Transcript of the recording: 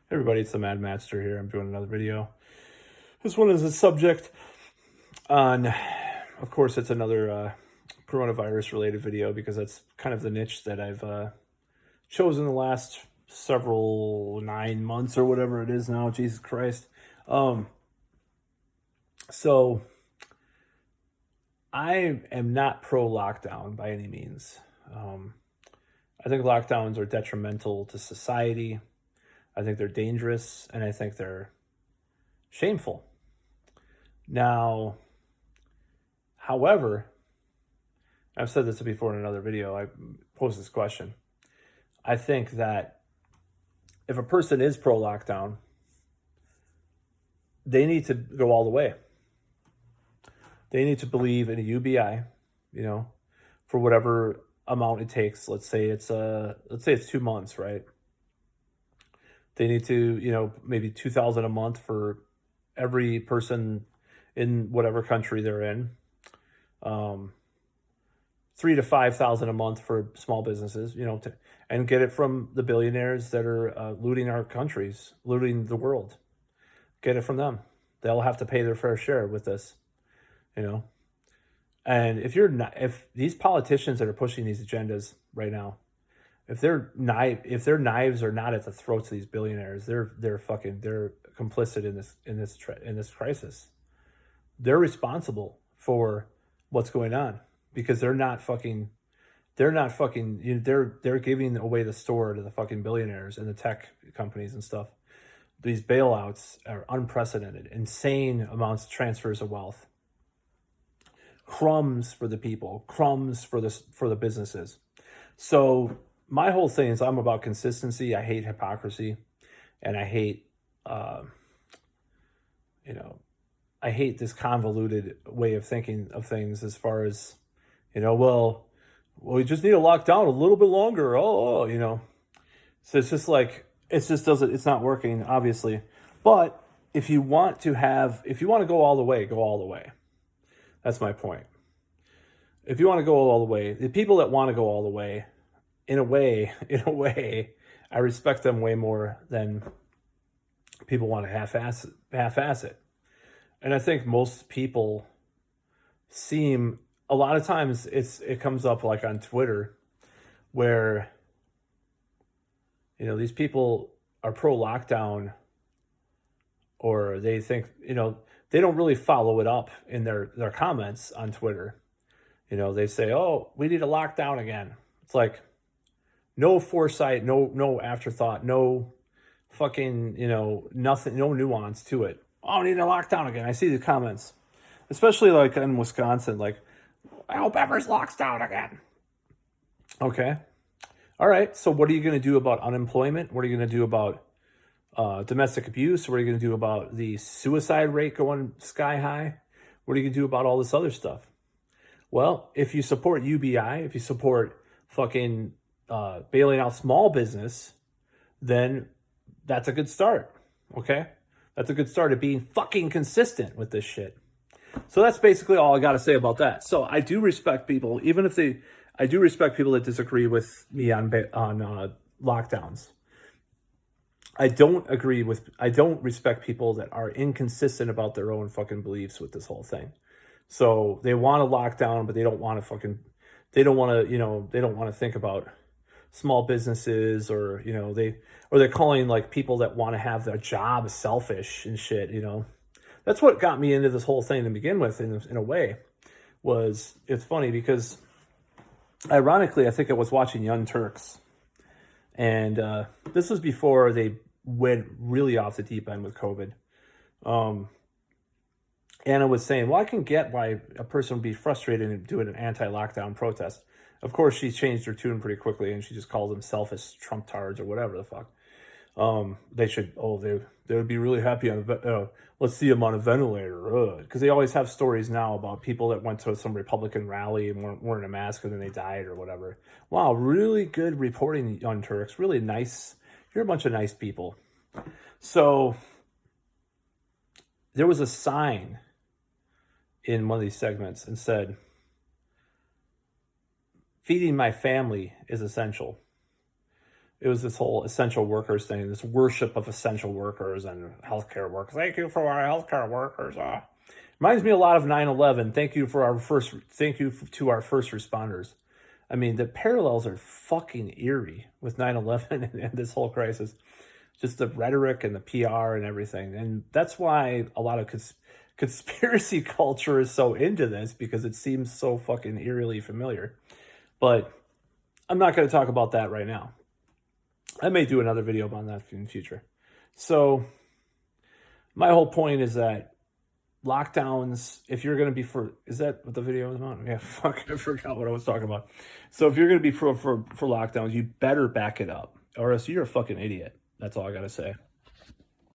Hey everybody, it's the Mad Master here. I'm doing another video. This one is a subject on, of course, it's another coronavirus related video because that's kind of the niche that I've chosen the last several 9 months or whatever it is now. Jesus Christ. So I am not pro lockdown by any means. I think lockdowns are detrimental to society. I think they're dangerous, and I think they're shameful. Now, however, I've said this before in another video, I posed this question. I think that if a person is pro-lockdown, they need to go all the way. They need to believe in a UBI, for whatever amount it takes. Let's say it's 2 months, right? They need to, maybe 2,000 a month for every person in whatever country they're in. 3 to 5,000 a month for small businesses, and get it from the billionaires that are looting our countries, looting the world. Get it from them. They'll have to pay their fair share with this, And if these politicians that are pushing these agendas right now, if their knives are not at the throats of these billionaires, they're complicit in this crisis. They're responsible for what's going on because they're giving away the store to the fucking billionaires and the tech companies and stuff. These bailouts are unprecedented, insane amounts of transfers of wealth. Crumbs for the people, crumbs for the businesses. So my whole thing is I'm about consistency. I hate hypocrisy, and I hate, I hate this convoluted way of thinking of things as far as, well, we just need to lock down a little bit longer. So it's just like, it's not working, obviously. But if you want to go all the way, go all the way. That's my point. If you want to go all the way, the people that want to go all the way, in a way, I respect them way more than people want to half-ass it. And I think most people a lot of times it comes up like on Twitter where, these people are pro-lockdown, or they think, they don't really follow it up in their comments on Twitter. They say, oh, we need to lock down again. It's like, no foresight, no afterthought, no fucking, nothing, no nuance to it. Oh, we need to lock down again. I see the comments, especially like in Wisconsin, like, I hope Evers locks down again. Okay. All right. So what are you going to do about unemployment? What are you going to do about domestic abuse? What are you going to do about the suicide rate going sky high? What are you going to do about all this other stuff? Well, if you support UBI, if you support fucking bailing out small business, then that's a good start. Okay? That's a good start of being fucking consistent with this shit. So that's basically all I got to say about that. So I do respect people, I do respect people that disagree with me on lockdowns. I don't respect people that are inconsistent about their own fucking beliefs with this whole thing. So they want to lock down, but they don't want to think about small businesses, or, they're calling like people that want to have their job selfish and shit, That's what got me into this whole thing to begin with, in a way. It's funny because, ironically, I think I was watching Young Turks, and this was before they went really off the deep end with COVID. And I was saying, well, I can get why a person would be frustrated and doing an anti-lockdown protest. Of course, she changed her tune pretty quickly, and she just called them selfish Trump tards or whatever the fuck. They would be really happy on let's see them on a ventilator, because they always have stories now about people that went to some Republican rally and weren't wearing a mask and then they died or whatever. Wow, really good reporting, Young Turks. Really nice. You're a bunch of nice people. So there was a sign in one of these segments and said, feeding my family is essential. it was this whole essential workers thing, this worship of essential workers and healthcare workers. Thank you for our healthcare workers. Reminds me a lot of 9/11. Thank you to our first responders. I mean, the parallels are fucking eerie with 9/11 and this whole crisis. Just the rhetoric and the PR and everything. And that's why a lot of conspiracy culture is so into this, because it seems so fucking eerily familiar. But I'm not going to talk about that right now. I may do another video on that in the future. So my whole point is that lockdowns, if you're going to be is that what the video was about? Yeah, fuck, I forgot what I was talking about. So if you're going to be for lockdowns, you better back it up, or else you're a fucking idiot. That's all I got to say.